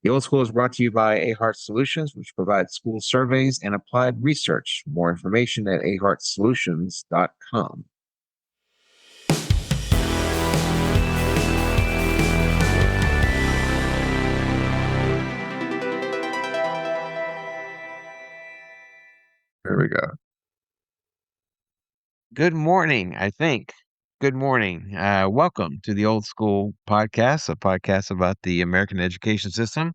The Old School is brought to you by Ahart Solutions, which provides school surveys and applied research. More information at ahartsolutions.com. There we go. Good morning, I think. Good morning. Welcome to the Old School Podcast, a podcast about the American education system.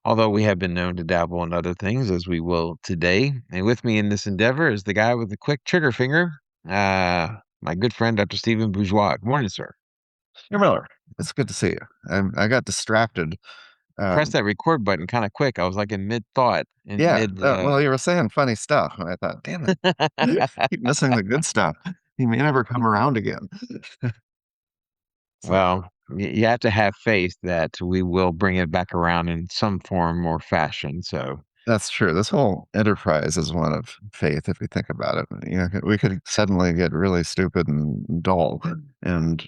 Although we have been known to dabble in other things, as we will today. And with me in this endeavor is the guy with the quick trigger finger, my good friend, Dr. Stephen Bourgeois. Good morning, sir. Mr. Miller, it's good to see you. I got distracted. Press that record button kind of quick. I was like in mid-thought, in Yeah, mid. well, you were saying funny stuff, and I thought, damn it, keep missing the good stuff. He may never come around again. So Well, you have to have faith that we will bring it back around in some form or fashion. So that's true. This whole enterprise is one of faith, if you think about it. You know, we could suddenly get really stupid and dull, and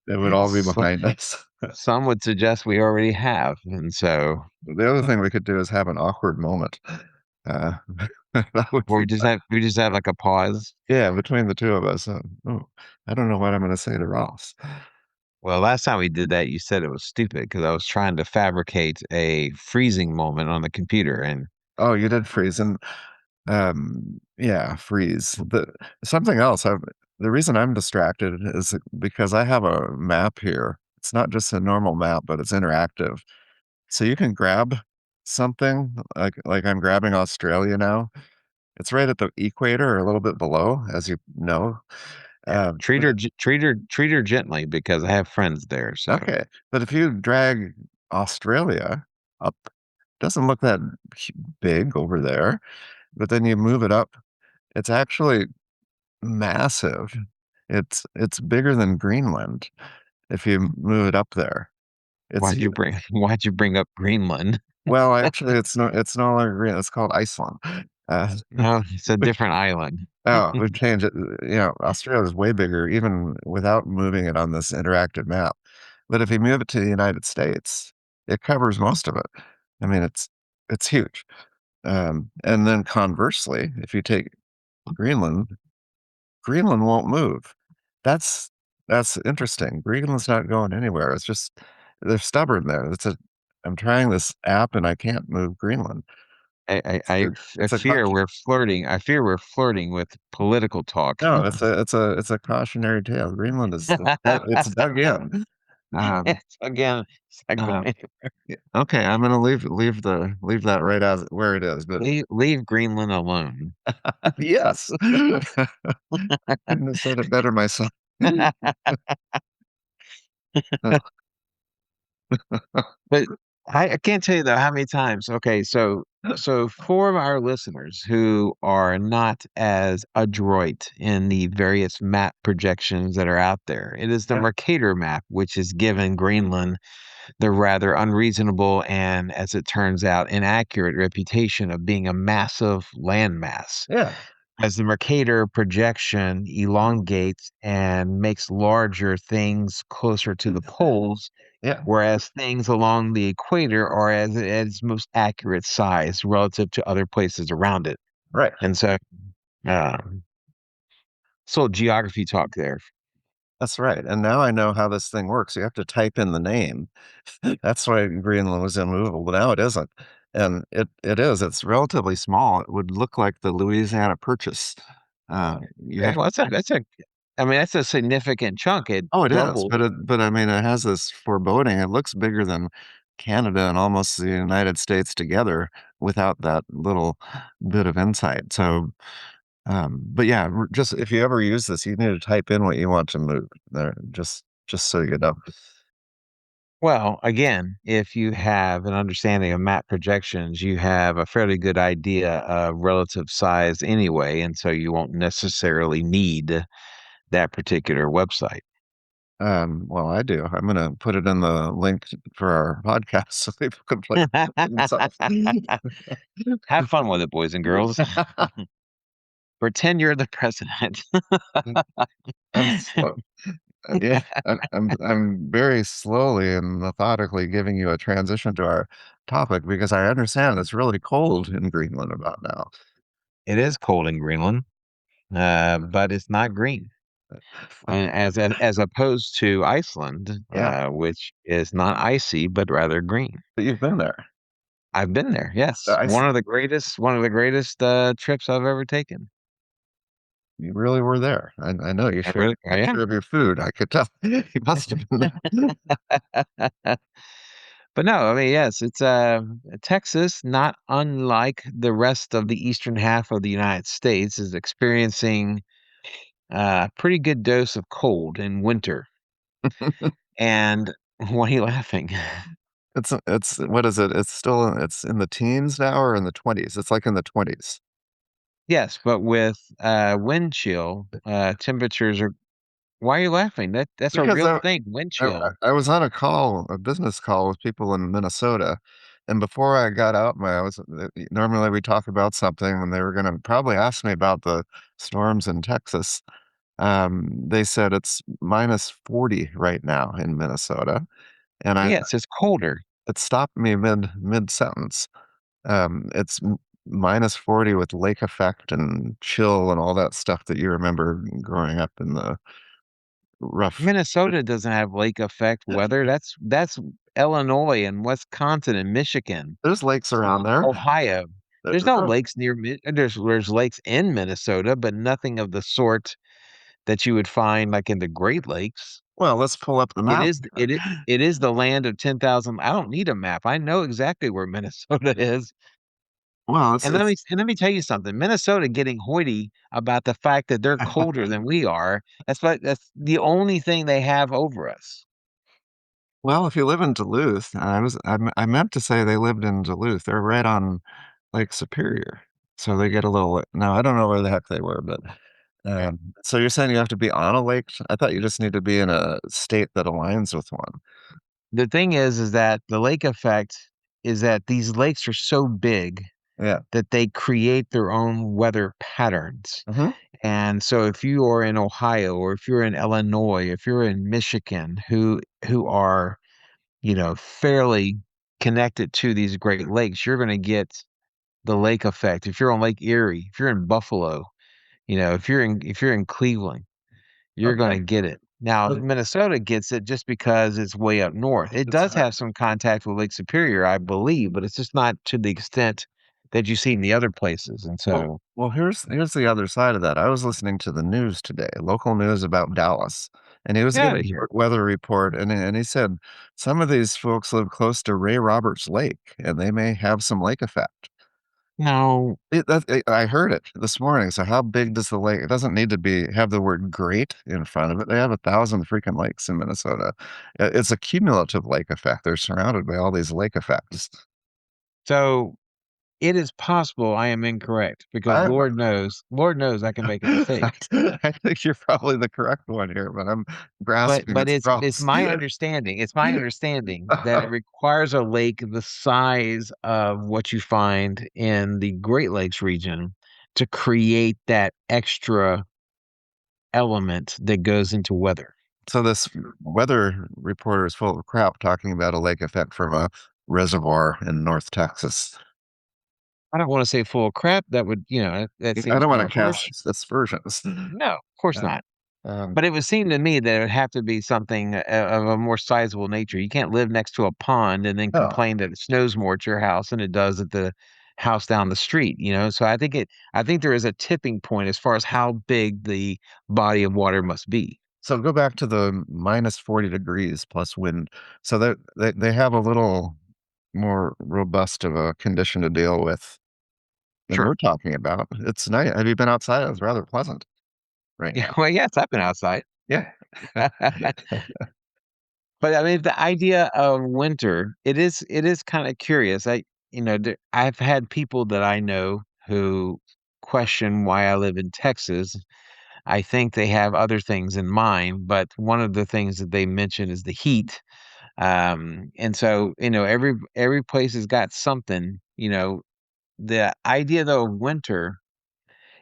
it would all be so- behind us. some would suggest we already have. And so, The other thing we could do is have an awkward moment. Uh, that would or be we just have like a pause. Yeah, between the two of us. Oh, I don't know what I'm going to say to Ross. Well, last time we did that, you said it was stupid because I was trying to fabricate a freezing moment on the computer. And Oh, you did freeze, and yeah, freeze. Something else. The reason I'm distracted is because I have a map here. It's not just a normal map, but it's interactive. So you can grab something like I'm grabbing Australia now. It's right at the equator or a little bit below, as you know. yeah, treat But her, treat her gently because I have friends there. So Okay, but if you drag Australia up, doesn't look that big over there, but then you move it up, it's actually massive. It's bigger than Greenland if you move it up there. It's why'd you bring up Greenland? well, actually, it's no longer Greenland. It's called Iceland. Uh, No, it's a different island. oh, we've changed it. You know, Australia is way bigger, even without moving it on this interactive map. But if you move it to the United States, it covers most of it. I mean, it's huge. And then conversely, if you take Greenland, Greenland won't move. That's that's interesting. Greenland's not going anywhere. It's just they're stubborn there. I'm trying this app and I can't move Greenland. I It's a fear we're flirting. I fear we're flirting with political talk. no, it's a cautionary tale. Greenland is it's dug in. Um, It's again, it's not uh, going anywhere. yeah, okay, I'm gonna leave that right as where it is. But Leave Greenland alone. yes, couldn't have said it better myself. But I can't tell you though how many times. Okay, so for our listeners who are not as adroit in the various map projections that are out there, it is the Yeah. Mercator map, which has given Greenland the rather unreasonable and, as it turns out, inaccurate reputation of being a massive landmass. Yeah. As the Mercator projection elongates and makes larger things closer to the poles, Yeah. whereas things along the equator are at its most accurate size relative to other places around it. Right. And so, so geography talk there. That's right. And now I know how this thing works. You have to type in the name. That's why Greenland was immovable, but now it isn't. And it is. It's relatively small. It would look like the Louisiana Purchase. You Okay, have well, I mean, that's a significant chunk. It Oh, it is, doubled. but I mean, it has this foreboding. It looks bigger than Canada and almost the United States together without that little bit of insight. So, but yeah, just if you ever use this, you need to type in what you want to move there, just so you know. Well, again, if you have an understanding of map projections, you have a fairly good idea of relative size anyway, and so you won't necessarily need that particular website. Well, I do. I'm gonna put it in the link for our podcast so people can play it themselves. Have fun with it, boys and girls. Pretend you're the president. I'm so Yeah, I'm very slowly and methodically giving you a transition to our topic because I understand it's really cold in Greenland about now. It is cold in Greenland, but it's not green. And as opposed to Iceland, Yeah, which is not icy but rather green. but you've been there. I've been there. Yes, I one of the greatest trips I've ever taken. You really were there. I know you shared a I am. picture of your food. I could tell. You must have been there. But no, I mean, yes, it's Texas, not unlike the rest of the eastern half of the United States, is experiencing a pretty good dose of cold in winter. And why are you laughing? It's what is it? It's in the teens now or in the 20s? It's like in the 20s. Yes, but with wind chill, temperatures are. Why are you laughing? That's a Because real thing. Wind chill. I was on a call, a business call with people in Minnesota, and before I got out, I was normally we talk about something, and they were going to probably ask me about the storms in Texas. They said it's minus 40 right now in Minnesota, and Yes, it's colder. it stopped me mid sentence. It's minus 40 with lake effect and chill and all that stuff that you remember growing up in the rough. Minnesota doesn't have lake effect weather. That's Illinois and Wisconsin and Michigan, There's lakes around there. Ohio. There- There's no there- lakes near there's lakes in Minnesota, but nothing of the sort that you would find like in the Great Lakes. Well, let's pull up the map. It is the land of 10,000. I don't need a map. I know exactly where Minnesota is. Well, And let me tell you something. Minnesota getting hoity about the fact that they're colder than we are. That's the only thing they have over us. well, if you live in Duluth, I meant to say they lived in Duluth. They're right on Lake Superior, so they get a little. No, I don't know where the heck they were, but so you're saying you have to be on a lake? I thought you just need to be in a state that aligns with one. The thing is that the lake effect is that these lakes are so big Yeah. that they create their own weather patterns. Hmm. And so if you are in Ohio or if you're in Illinois, if you're in Michigan who are, fairly connected to these Great Lakes, you're going to get the lake effect. If you're on Lake Erie, if you're in Buffalo, if you're in Cleveland, you're Okay. gonna get it. Now, But Minnesota gets it just because it's way up north. It it's does have some contact with Lake Superior, I believe, but it's just not to the extent that you see in the other places. And so, here's the other side of that. I was listening to the news today, local news about Dallas, and he was get out giving of a here. short weather report, and he said some of these folks live close to Ray Roberts Lake, and they may have some lake effect. No, I heard it this morning. So how big does the lake? It doesn't need to be have the word "great" in front of it. They have 1,000 freaking lakes in Minnesota. It's a cumulative lake effect. They're surrounded by all these lake effects. so it is possible I am incorrect because I Lord knows I can make a mistake. I think you're probably the correct one here, but I'm But grasping but at it's straws. my understanding that it requires a lake the size of what you find in the Great Lakes region to create that extra element that goes into weather. So this weather reporter is full of crap talking about a lake effect from a reservoir in North Texas. I don't want to say full of crap. That would, that I seems don't kind want of to harsh. cast aspersions. No, of course Uh, not. um, But it would seem to me that it would have to be something of a more sizable nature. You can't live next to a pond and then no. complain that it snows more at your house than it does at the house down the street. So I think there is a tipping point as far as how big the body of water must be. So go back to the minus 40 degrees plus wind. So they have a little more robust of a condition to deal with than Sure. we're talking about. It's nice. Have you been outside? It was rather pleasant right Yeah. now. Well, yes, I've been outside. Yeah. But I mean, the idea of winter, it is kind of curious. I've had people that I know who question why I live in Texas. I think they have other things in mind, but one of the things that they mention is the heat. And so, every place has got something. The idea though of winter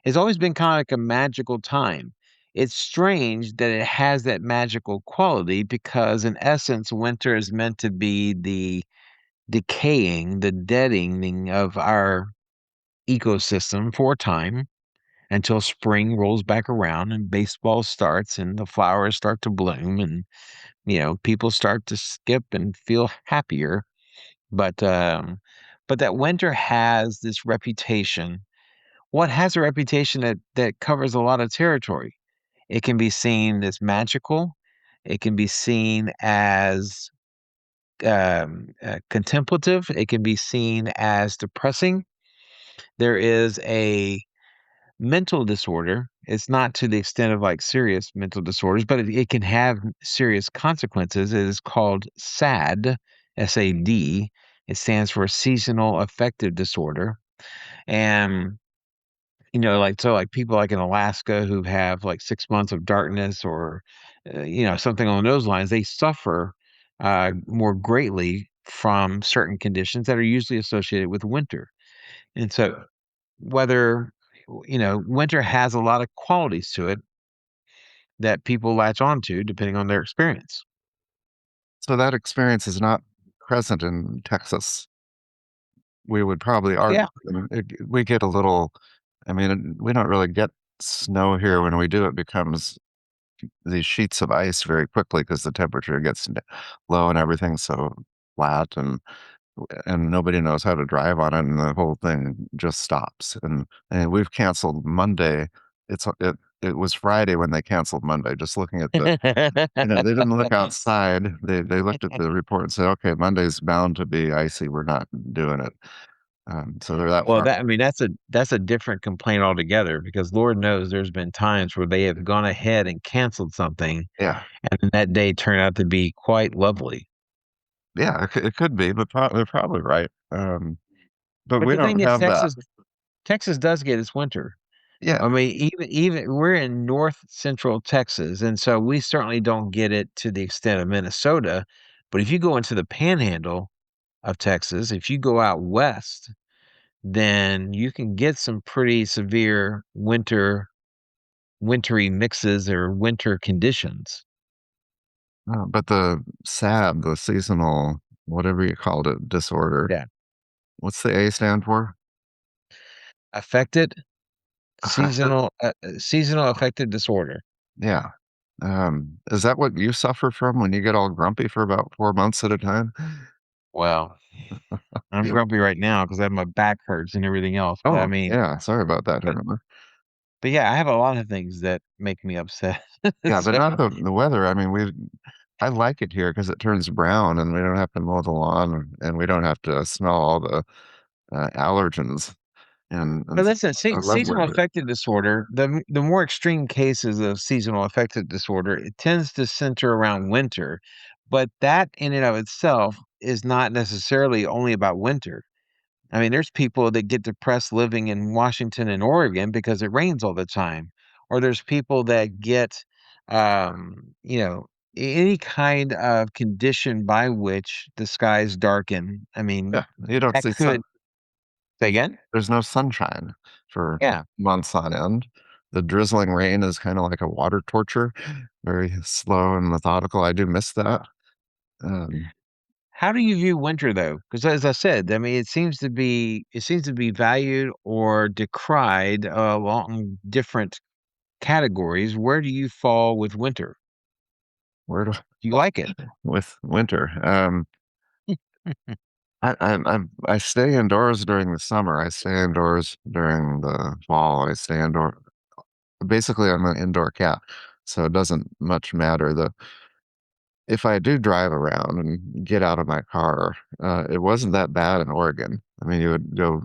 has always been kind of like a magical time. it's strange that it has that magical quality because, in essence, winter is meant to be the decaying, the deadening of our ecosystem for a time until spring rolls back around and baseball starts and the flowers start to bloom and people start to skip and feel happier. But that winter has this reputation. What has a reputation that covers a lot of territory? It can be seen as magical. It can be seen as contemplative. It can be seen as depressing. There is a mental disorder. It's not to the extent of like serious mental disorders, but it can have serious consequences. It is called SAD, SAD. It stands for seasonal affective disorder. And like people like in Alaska who have like 6 months of darkness or something along those lines, they suffer more greatly from certain conditions that are usually associated with winter. And so whether winter has a lot of qualities to it that people latch on to depending on their experience. So that experience is not present in Texas. We would probably argue. Yeah. I mean, we get a little. I mean, we don't really get snow here. When we do, it becomes these sheets of ice very quickly because the temperature gets low and everything's so flat, and nobody knows how to drive on it, and the whole thing just stops. And we've canceled Monday. It was Friday when they canceled Monday. Just looking at the, they didn't look outside. They looked at the report and said, okay, Monday's bound to be icy. We're not doing it. So they're that Well, far. that's a different complaint altogether because Lord knows there's been times where they have gone ahead and canceled something Yeah, and that day turned out to be quite lovely. yeah, it could be, but they're probably right. But But we the thing don't is, have that. Texas does get its winter. I Yeah. mean, even we're in north central Texas, and so we certainly don't get it to the extent of Minnesota. But if you go into the panhandle of Texas, if you go out west, then you can get some pretty severe wintry mixes or winter conditions. But the SAB, the seasonal, whatever you called it, disorder, Yeah. what's the A stand for? Affected seasonal affective disorder. Yeah. Is that what you suffer from when you get all grumpy for about 4 months at a time? Well, I'm grumpy right now because I have my back hurts and everything else. But I Oh, mean, yeah. Sorry about that, but Herman. but yeah, I have a lot of things that make me upset. Yeah, but So not the weather. I mean, I like it here because it turns brown and we don't have to mow the lawn and we don't have to smell all the allergens. And But listen, I love seasonal winter. affective disorder, the more extreme cases of seasonal affective disorder, it tends to center around winter. But that in and of itself is not necessarily only about winter. I mean, there's people that get depressed living in Washington and Oregon because it rains all the time. Or there's people that get, you know, any kind of condition by which the skies darken. I mean, Yeah, you don't that see sun. could, say again? There's no sunshine for Yeah. months on end. The drizzling rain is kind of like a water torture, very slow and methodical. I do miss that. Um, How do you view winter though? Because as I said, I mean, it seems to be valued or decried along different categories. Where do you fall with winter? where do Do you like it? with winter? I stay indoors during the summer. I stay indoors during the fall. I stay indoor. Basically, I'm an indoor cat, so it doesn't much matter. The If I do drive around and get out of my car, it wasn't that bad in Oregon. I mean, you would go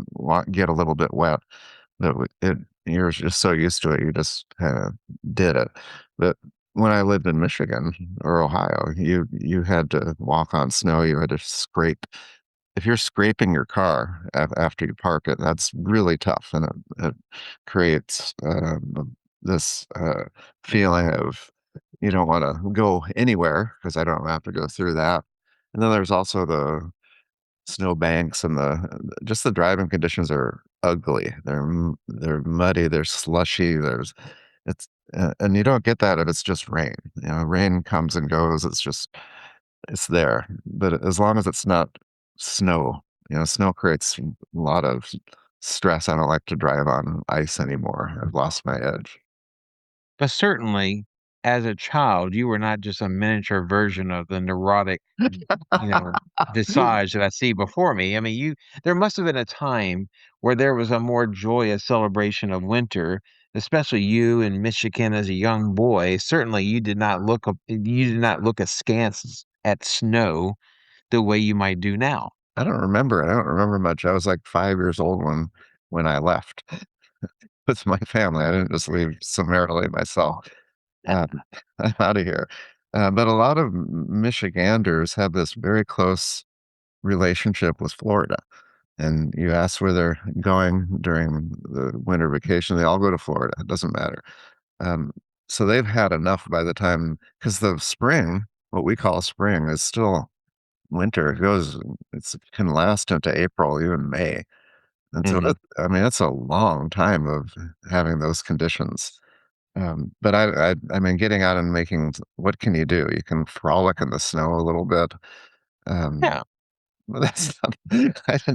get a little bit wet, but you're just so used to it, you just kind of did it. But when I lived in Michigan or Ohio, you had to walk on snow. You had to scrape. If you're scraping your car after you park it, that's really tough, and it creates this feeling of you don't want to go anywhere because I don't have to go through that. And then there's also the snow banks and just the driving conditions are ugly. They're muddy. They're slushy. It's And you don't get that if it's just rain. Rain comes and goes. It's there. But as long as it's not snow, snow creates a lot of stress. I don't like to drive on ice anymore. I've lost my edge. But certainly, as a child, you were not just a miniature version of the neurotic, you know, visage that I see before me. I mean, there must have been a time where there was a more joyous celebration of winter, especially you in Michigan as a young boy. Certainly, you did not look askance at snow the way you might do now. I don't remember. I don't remember much. I was like 5 years old when I left with my family. I didn't just leave summarily myself. Um, I'm out of here. But a lot of Michiganders have this very close relationship with Florida. And you ask where they're going during the winter vacation, they all go to Florida. It doesn't matter. Um, so they've had enough by the time, because the spring, what we call spring, is still winter. It can last into April, even May. And so Hmm. I mean, it's a long time of having those conditions. But I mean, getting out and what can you do? You can frolic in the snow a little bit. Um, Yeah, but that's not,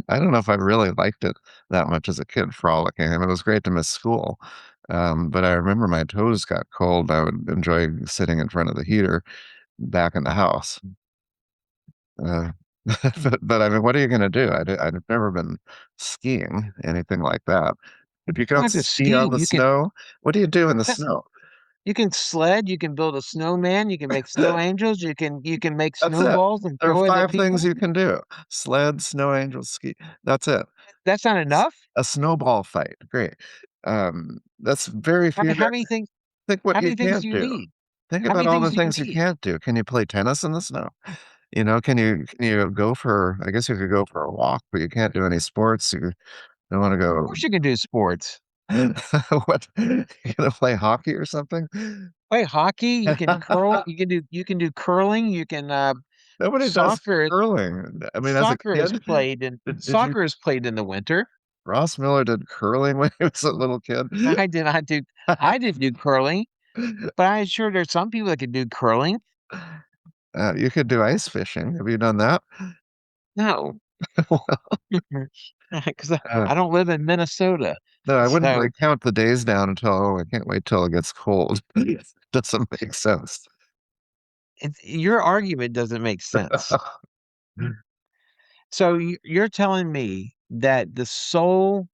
I don't know if I really liked it that much as a kid frolicking. I mean, it was great to miss school. But I remember my toes got cold. I would enjoy sitting in front of the heater back in the house. Uh, but I mean, what are you going to do? I've never been skiing, anything like that. If you don't not just ski on ski. the snow, what do you do in the Yeah, snow? you can sled. You can build a snowman. You can make snow angels. You can make That's it. snowballs and There are throw it at five things people. you can do: sled, snow angels, ski. That's it. That's not S- enough. A snowball fight. Great. That's very How, few. how many things? Think what How you many things do can't you do. need? Think How about many all things the do you things you need? can't do. Can you play tennis in the snow? Can you go for, I guess you could go for a walk, but you can't do any sports. You don't want to Of go. course, you can do sports. What? You gonna play hockey or something? Play hockey. You can curl. You can do curling. You can Nobody does soccer. curling. I mean, as a Soccer is kid, played in did you? soccer is played in the winter. Ross Miller did curling when he was a little kid. I did not do. I didn't do curling, but I'm sure there's some people that can do curling. You could do ice fishing. Have you done that? No, because I Uh, I don't live in Minnesota, no, I wouldn't so like count the days down until, oh, I can't wait till it gets cold. Doesn't make sense. your argument doesn't make sense. So you're telling me that the sole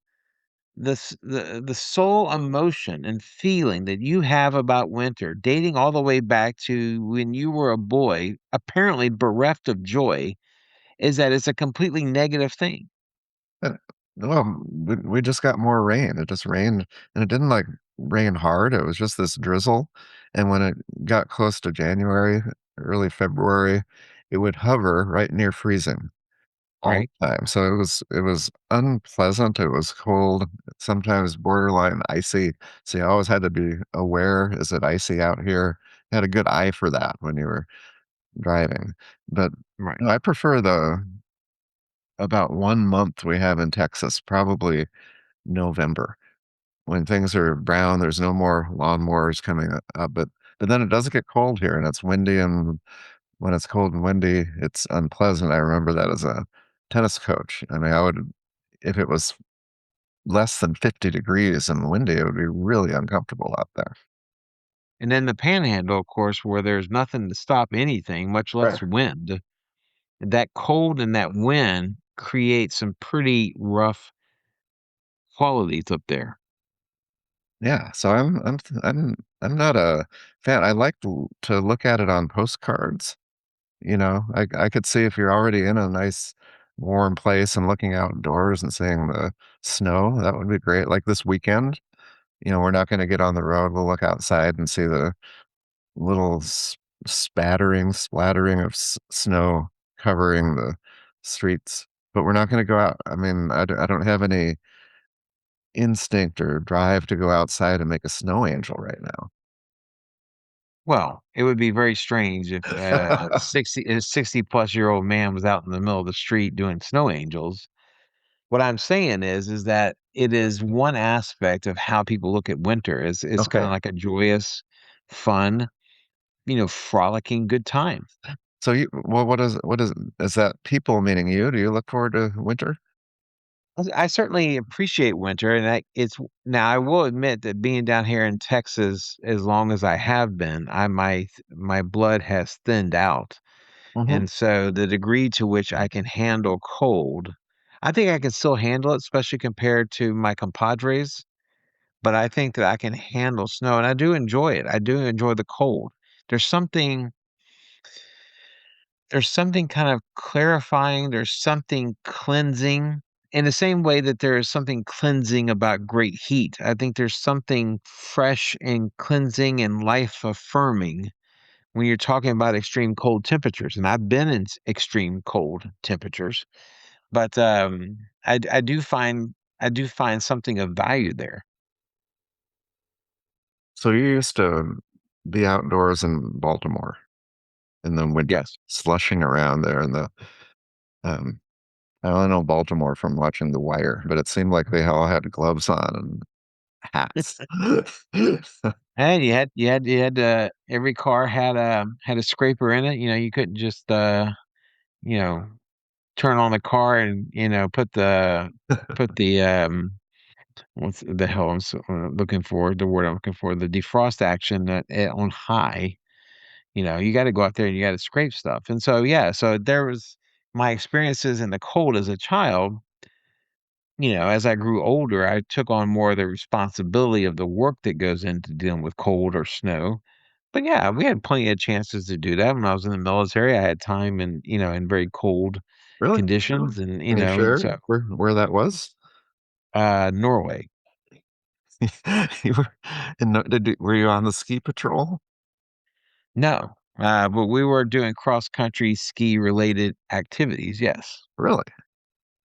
emotion and feeling that you have about winter, dating all the way back to when you were a boy, apparently bereft of joy, is that it's a completely negative thing, Uh, Well, we just got more rain. It just rained, and it didn't like rain hard. It was just this drizzle. And when it got close to January, early February, it would hover right near freezing all right? the time. So it was unpleasant. It was cold, sometimes borderline icy. So you always had to be aware, is it icy out here? You had a good eye for that when you were driving. But Right. no, I prefer the about 1 month we have in Texas, probably November, when things are brown. There's no more lawnmowers coming up, but then it does get cold here, and it's windy, and when it's cold and windy, it's unpleasant. I remember that as a tennis coach. I mean, if it was less than 50 degrees and windy, it would be really uncomfortable out there. And then the panhandle, of course, where there's nothing to stop anything, much Right. less wind. That cold and that wind create some pretty rough qualities up there. Yeah, so I'm not a fan. I like to look at it on postcards. I could see if you're already in a nice warm place and looking outdoors and seeing the snow, that would be great. Like this weekend, we're not going to get on the road. We'll look outside and see the little splattering of snow covering the streets. But we're not going to go out. I mean, I don't have any instinct or drive to go outside and make a snow angel right Well, it would be very strange if now. a 60 plus year old man was out in the middle of the street doing snow angels. what I'm saying is that it is one aspect of how people look at winter. It's kind Okay. of like a joyous, fun, frolicking good time. So well, is that people meaning you? Do you look forward to winter? I certainly appreciate winter, and it's now I will admit that being down here in Texas as long as I have been, my blood has thinned out. Hmm. And so the degree to which I can handle cold, I think I can still handle it, especially compared to my compadres. But I think that I can handle snow, and I do enjoy it. I do enjoy the cold. There's something there's something kind of clarifying, there's something cleansing in the same way that there is something cleansing about great heat. I think there's something fresh and cleansing and life affirming when you're talking about extreme cold temperatures. And I've been in extreme cold temperatures, but I do find something of value there. So you used to be outdoors in Baltimore in the winter, Yes. slushing around there in the um I only know Baltimore from watching The Wire, but it seemed like they all had gloves on and hats. And every car had a scraper in it. You couldn't just you know turn on the car and put the what's the hell looking for, the word I'm looking for, the defrost action on high. You got to go out there and you got to scrape stuff. And so yeah, so there was my experiences in the cold as a child. As I grew older, I took on more of the responsibility of the work that goes into dealing with cold or snow. But yeah, we had plenty of chances to do that when I was in the military. I had time in very cold Really? conditions, and Can you and share so where that was? Norway. You were were you on the ski patrol? No, but we were doing cross country ski related activities. Yes. Really?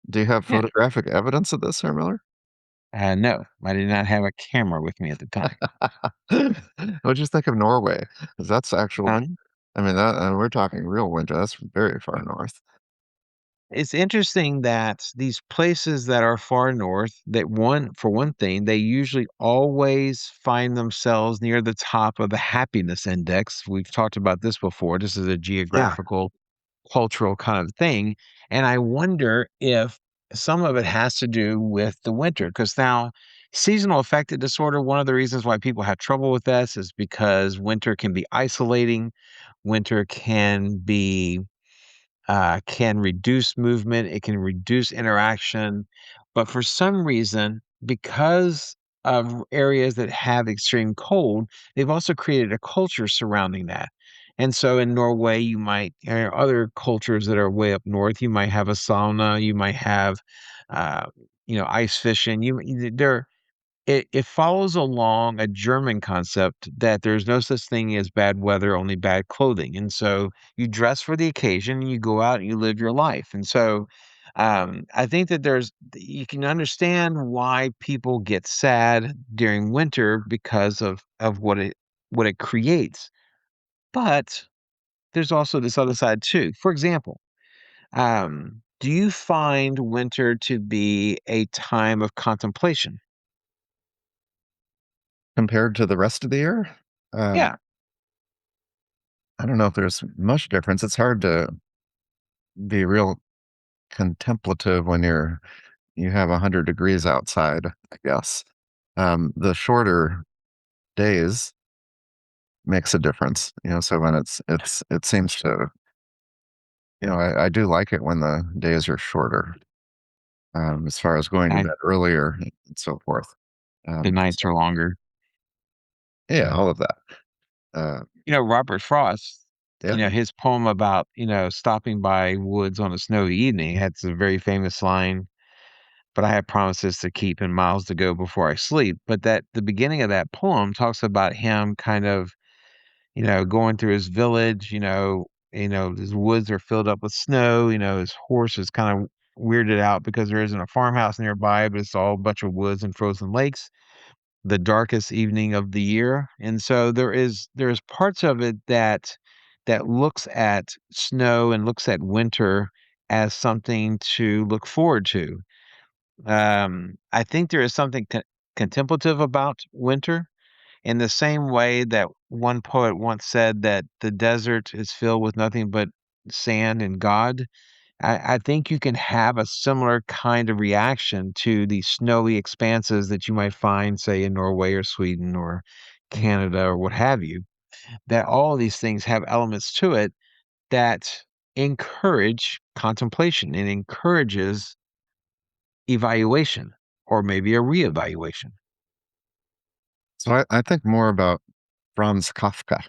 Do you have Yeah. photographic evidence of this, Herr Miller? No, I did not have a camera with me at the time. What'd you think of Norway? 'Cause that's actual Um, I mean, we're talking real winter. That's very far north. It's interesting that these places that are far north, for one thing, they usually always find themselves near the top of the happiness index. We've talked about this before. This is a Yeah. geographical, cultural kind of thing. And I wonder if some of it has to do with the winter, because now seasonal affective disorder, one of the reasons why people have trouble with this is because winter can be isolating. Winter can reduce movement, it can reduce interaction. But for some reason, because of areas that have extreme cold, they've also created a culture surrounding that. And so in Norway, or other cultures that are way up north, you might have a sauna, you might have, uh, ice fishing. It follows along a German concept that there's no such thing as bad weather, only bad clothing. And so you dress for the occasion and you go out and you live your life. And so I think that you can understand why people get sad during winter because of what it creates. But there's also this other side too. For example, do you find winter to be a time of contemplation? Compared to the rest of the year? Um, Yeah. I don't know if there's much difference. It's hard to be real contemplative when you have 100 degrees outside, I guess. The shorter days makes a difference, so when it seems to, I do like it when the days are shorter, as far as going to I, bed earlier and so forth. the nights So are longer. yeah, all of that. Uh, Robert Frost, yeah. his poem about, stopping by woods on a snowy evening had some very famous line, but I have promises to keep and miles to go before I sleep. But the beginning of that poem talks about him kind of, going through his village, his woods are filled up with snow, his horse is kind of weirded out because there isn't a farmhouse nearby, but it's all a bunch of woods and frozen lakes, the darkest evening of the year. And so there's parts of it that looks at snow and looks at winter as something to look forward to. I think there is something contemplative about winter, in the same way that one poet once said that the desert is filled with nothing but sand and God. I think you can have a similar kind of reaction to the snowy expanses that you might find, say, in Norway or Sweden or Canada or what have you, that all of these things have elements to it that encourage contemplation and encourages evaluation or maybe a reevaluation. So I think more about Franz Kafka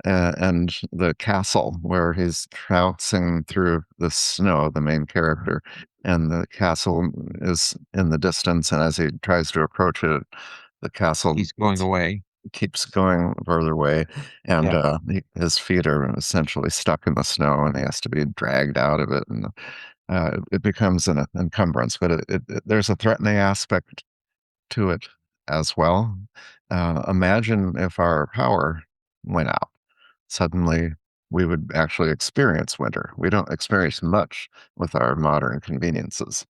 and the castle where he's trouncing through the snow, the main character, and the castle is in the distance. And as he tries to approach it, the castle He's going away. keeps going further away, and Yeah. his feet are essentially stuck in the snow, and he has to be dragged out of it, and it becomes an encumbrance. But there's a threatening aspect to it as well. Imagine if our power went out. Suddenly, we would actually experience winter. We don't experience much with our modern conveniences.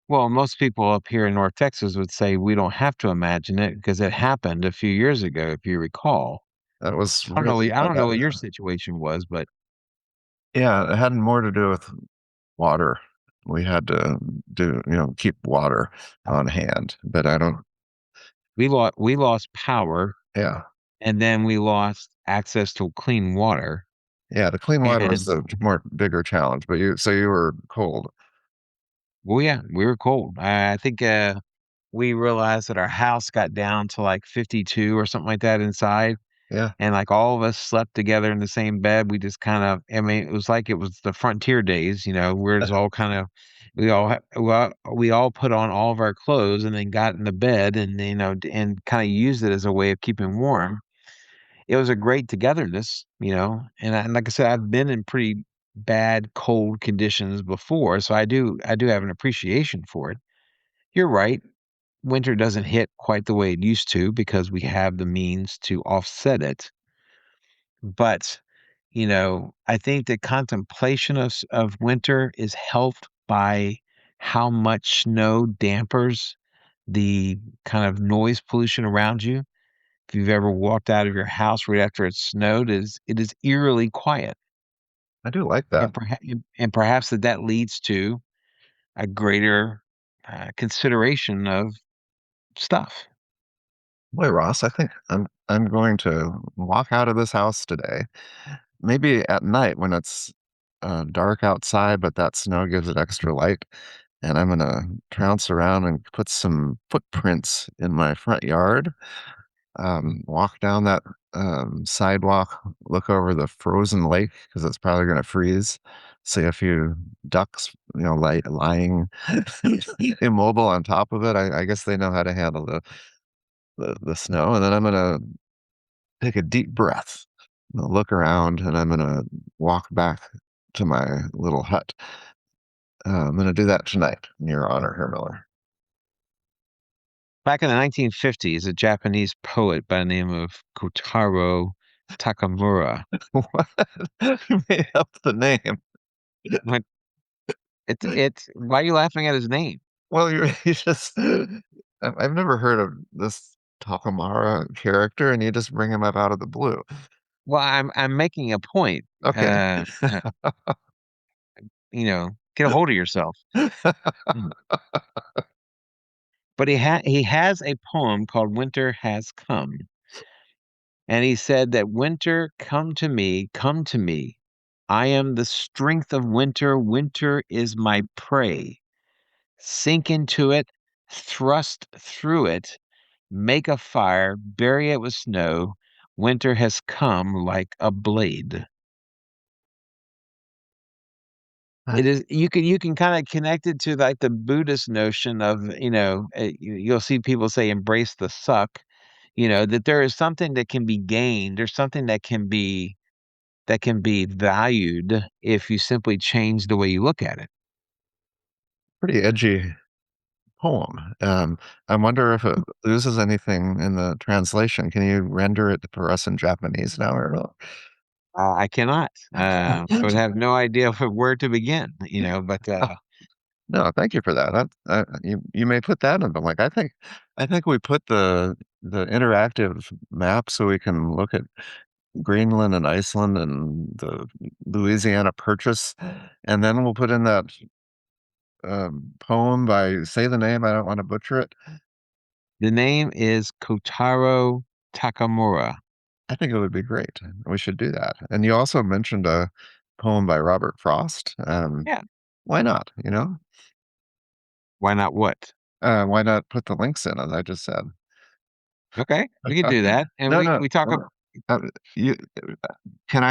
Well, most people up here in North Texas would say we don't have to imagine it because it happened a few years ago, if you recall. That was really I don't know what your bad. situation was, but Yeah, it had more to do with water. We had to keep water on hand, but I don't, we lost power yeah. and then we lost access to clean water. Yeah, the clean water was And the more bigger challenge, but you were cold. well, yeah, we were cold. I think we realized that our house got down to like 52 or something like that inside. Yeah. And like all of us slept together in the same bed. We just kind of, I mean, it was like it was the frontier days, where it's all kind of, we all put on all of our clothes and then got in the bed and, and kind of used it as a way of keeping warm. It was a great togetherness, and like I said, I've been in pretty bad cold conditions before. So I do have an appreciation for it. You're right. Winter doesn't hit quite the way it used to because we have the means to offset it. But, I think the contemplation of winter is helped by how much snow dampers the kind of noise pollution around you. If you've ever walked out of your house right after it snowed, it is eerily quiet. I do like And that. perhaps that leads to a greater consideration of stuff. Boy, Ross, I think I'm going to walk out of this house today. Maybe at night when it's dark outside, but that snow gives it extra light. And I'm gonna trounce around and put some footprints in my front yard. Walk down that sidewalk, look over the frozen lake because it's probably gonna freeze. See a few ducks, lying immobile on top of it. I guess they know how to handle the snow, and then I'm gonna take a deep breath, look around, and I'm gonna walk back to my little hut. I'm gonna do that tonight, in your honor, Herr Miller. Back in the 1950s, a Japanese poet by the name of Kotaro Takamura. What? You made up the name. What it's why are you laughing at his name? Well, you just I've never heard of this Takamara character, and you just bring him up out of the blue. Well, I'm making a point. Okay. Get a hold of yourself. Mm. But he has a poem called Winter Has Come. And he said that winter, come to me, come to me. I am the strength of winter. Winter is my prey. Sink into it, thrust through it, make a fire, bury it with snow. Winter has come like a blade. I It is you can kind of connect it to like the Buddhist notion of, you'll see people say embrace the suck, that there is something that can be gained, there's something that can be valued if you simply change the way you look at it. Pretty edgy poem. I wonder if it loses anything in the translation. Can you render it for us in Japanese now, or I cannot. I would have no idea where to begin, but No, thank you for that. You may put that in the link. I think we put the interactive map so we can look at Greenland and Iceland and the Louisiana Purchase, and then we'll put in that poem by, say the name, I don't want to butcher it. The name is Kotaro Takamura. I think it would be great. We should do that. And you also mentioned a poem by Robert Frost. Yeah. Why not? You know, Why not what? why not put the links in, as I just said? Okay, we could do that. And No, we no. we talk about You can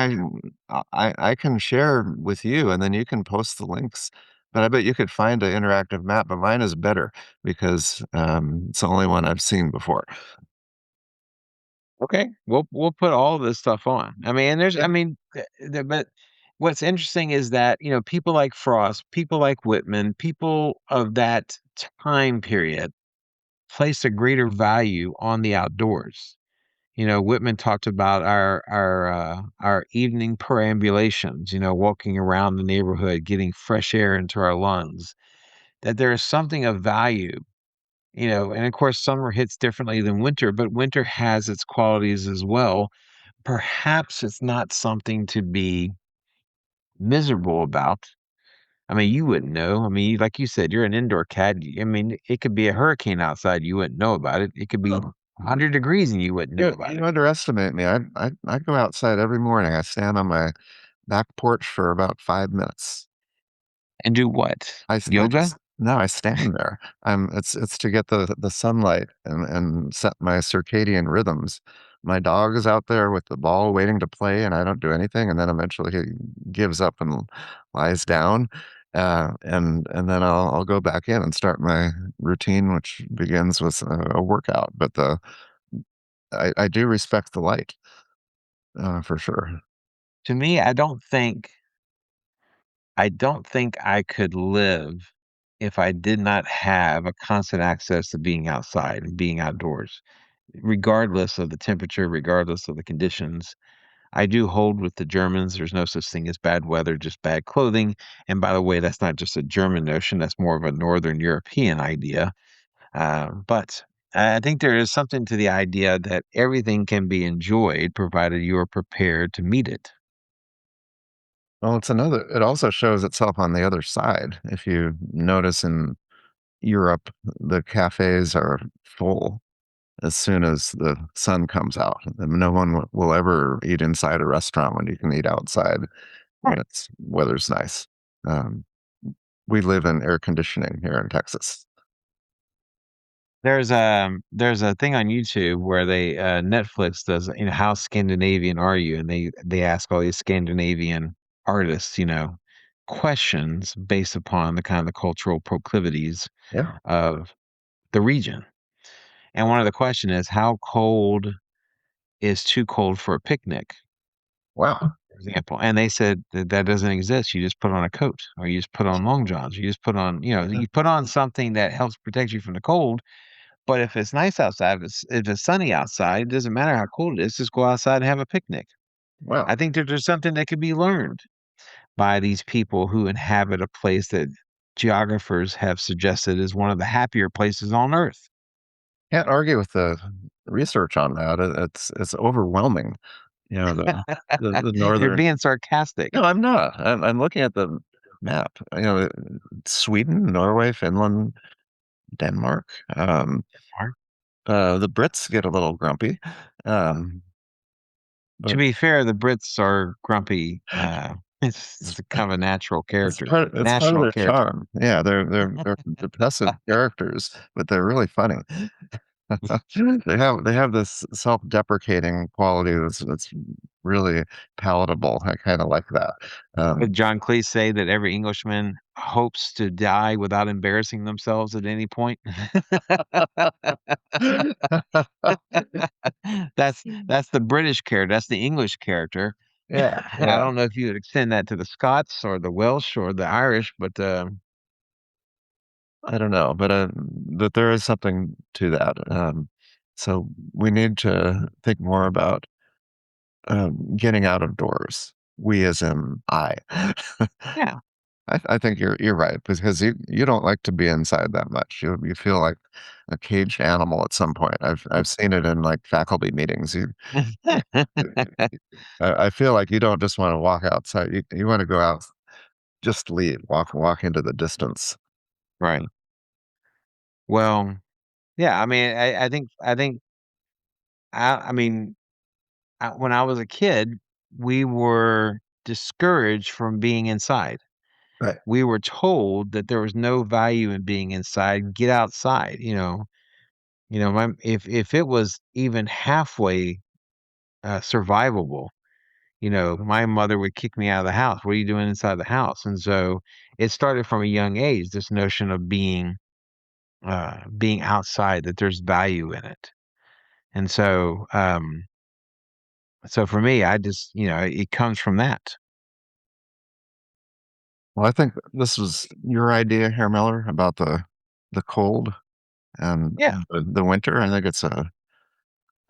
I can share with you, and then you can post the links. But I bet you could find an interactive map. But mine is better because it's the only one I've seen before. okay, we'll put all this stuff on. I mean, and there's I mean, but what's interesting is that, people like Frost, people like Whitman, people of that time period placed a greater value on the outdoors. Whitman talked about our evening perambulations, walking around the neighborhood, getting fresh air into our lungs. That there is something of value, and of course summer hits differently than winter, but winter has its qualities as well. Perhaps it's not something to be miserable about. I mean, you wouldn't know. I mean, like you said, you're an indoor cat. I mean, it could be a hurricane outside, you wouldn't know about it. It could be Oh, 100 degrees and you wouldn't know about you it. underestimate me. I go outside every morning. I stand on my back porch for about 5 minutes. And do what? I Yoga? just no, I stand there. It's to get the sunlight and set my circadian rhythms. My dog is out there with the ball waiting to play, and I don't do anything, and then eventually he gives up and lies down. And then I'll go back in and start my routine, which begins with a workout. But I do respect the light, for sure. To me, I don't think I could live if I did not have a constant access to being outside and being outdoors, regardless of the temperature, regardless of the conditions. I do hold with the Germans. There's no such thing as bad weather, just bad clothing. And by the way, that's not just a German notion, that's more of a Northern European idea. But I think there is something to the idea that everything can be enjoyed provided you are prepared to meet it. Well, it also shows itself on the other side. If you notice in Europe, the cafes are full as soon as the sun comes out. And no one will ever eat inside a restaurant when you can eat outside when it's weather's nice. Um, we live in air conditioning here in Texas. There's a thing on YouTube where Netflix does, how Scandinavian are you? And they ask all these Scandinavian artists, questions based upon the kind of the cultural proclivities Yeah. of the region. And one of the question is, how cold is too cold for a picnic, Wow. for example? And they said that doesn't exist. You just put on a coat, or you just put on long johns. You just put on, you put on something that helps protect you from the cold. But if it's nice outside, if it's sunny outside, it doesn't matter how cold it is. Just go outside and have a picnic. I Wow. think that there's something that could be learned by these people who inhabit a place that geographers have suggested is one of the happier places on Earth. Can't argue with the research on that. It's overwhelming. You know, the You're northern. being sarcastic. No, I'm not. I'm looking at the map. You know, Sweden, Norway, Finland, Denmark. The Brits get a little grumpy, To but be fair, the Brits are grumpy. It's a kind of a natural character, it's part of national their character. charm. Yeah, they're depressive characters, but they're really funny. They have this self-deprecating quality that's really palatable. I kind of like that. Did John Cleese say that every Englishman hopes to die without embarrassing themselves at any point? That's the British character. That's the English character. Yeah, I yeah. don't know if you would extend that to the Scots or the Welsh or the Irish, but I don't know, but there is something to that. So we need to think more about getting out of doors. We as in I. yeah, I think you're right because you don't like to be inside that much. You feel like a caged animal at some point. I've seen it in like faculty meetings. I feel like you don't just want to walk outside. You want to go out, just leave, walk into the distance. Right. Well, yeah, I mean, I mean, when I was a kid, we were discouraged from being inside. Right. We were told that there was no value in being inside, get outside, if it was even halfway survivable, my mother would kick me out of the house. What are you doing inside the house? And so it started from a young age, this notion of being outside, that there's value in it. And so for me, I just, it comes from that. Well, I think this was your idea, Herr Miller, about the cold and Yeah. the winter. I think it's a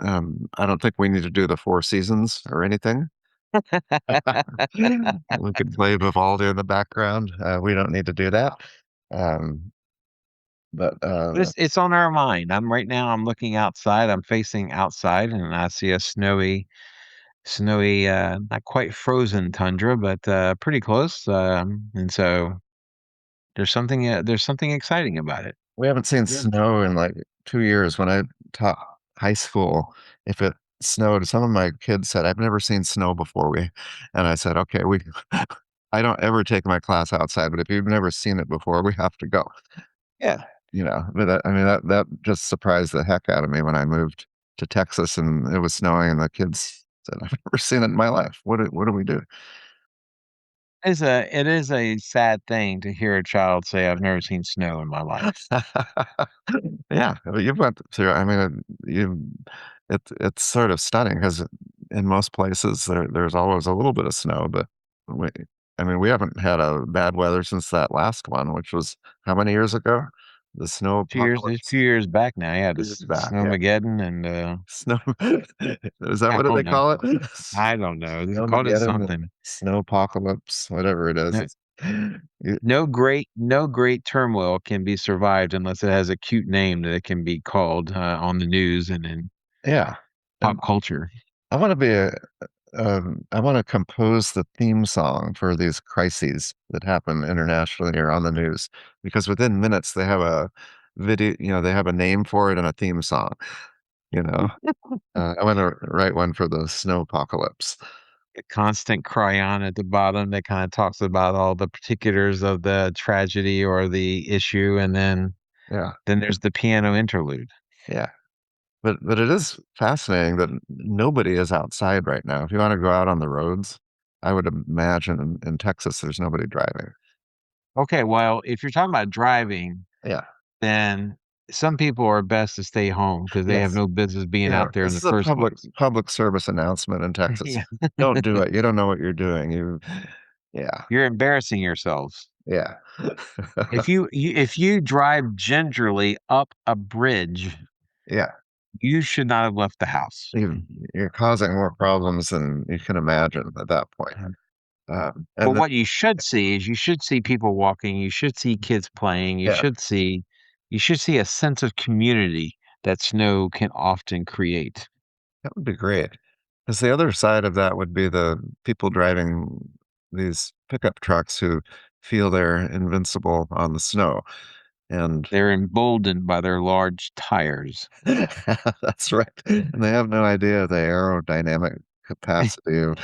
I don't think we need to do the four seasons or anything. We could play Vivaldi in the background. We don't need to do that. Um, but But it's on our mind. I'm looking outside. I'm facing outside, and I see a snowy, not quite frozen tundra, but pretty close. And so there's something exciting about it. we haven't seen Yeah. snow in like 2 years. When I taught high school, if it snowed, some of my kids said, "I've never seen snow before." And I said, "Okay, we." I don't ever take my class outside, but if you've never seen it before, we have to go. Yeah. But I mean, that just surprised the heck out of me when I moved to Texas and it was snowing and the kids said, "I've never seen it in my life. What do we do?" It is a sad thing to hear a child say, "I've never seen snow in my life." Yeah, I mean, you've went through I mean, you it's sort of stunning because in most places, there's always a little bit of snow, but we I mean, we haven't had a bad weather since that last one, which was how many years ago? The snow A apocalypse? few years back now, yeah, Years this back, yeah. Snowmageddon, and Snow is that I what do they don't know. call it? I don't know. They called it Snowmageddon, something. snow apocalypse, whatever it is. No, It's you no great turmoil can be survived unless it has a cute name that it can be called on the news and in yeah, pop and culture. I wanna be I wanna compose the theme song for these crises that happen internationally or on the news, because within minutes, they have a they have a name for it and a theme song, you know? I wanna write one for the snow apocalypse. A constant cryon at the bottom that kind of talks about all the particulars of the tragedy or the issue, and Yeah, then there's the piano interlude. yeah. But it is fascinating that nobody is outside right now. If you wanna go out on the roads, I would imagine in Texas, there's nobody driving. Okay, well, if you're talking about driving, Yeah. then some people are best to stay home because they have Yes. no business being Yeah, out there in this the is a first place. public service announcement in Texas. Yeah. Don't do it. You don't know what you're doing. Yeah, You're embarrassing yourselves. yeah. If you drive gingerly up a bridge, Yeah, you should not have left the house. you you're causing more problems than you can imagine at that point. But And then what you should see is you should see people walking, you should see kids playing, yeah, you should see a sense of community that snow can often create. that would be great. Because the other side of that would be the people driving these pickup trucks who feel they're invincible on the snow, and They're emboldened by their large tires. that's right, and they have no idea the aerodynamic capacity of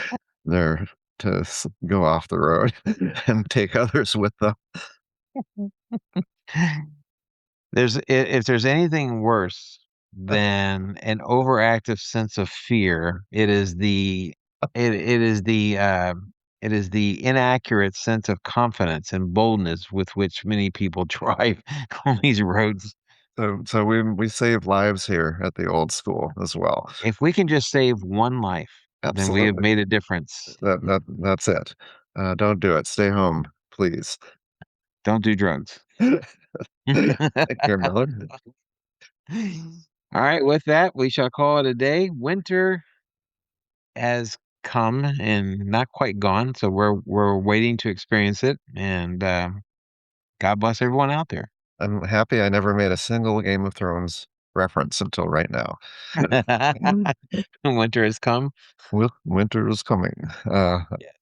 their to go off the road and take others with them. If there's anything worse than an overactive sense of fear, it is the inaccurate sense of confidence and boldness with which many people drive on these roads. So we save lives here at the old school as well. If we can just save one life, then we have Absolutely. made a difference. That's it. Don't do it. Stay home, please. Don't do drugs. Take care, Miller. All right, with that, we shall call it a day. Winter has come and not quite gone, so we're waiting to experience it. And God bless everyone out there. I'm happy I never made a single Game of Thrones reference until right now. Winter has come. Winter is coming. Yes.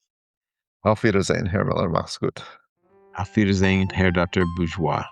Auf Wiedersehen, Herr Müller. Mach's gut. Auf Wiedersehen, Herr Dr. Bourgeois.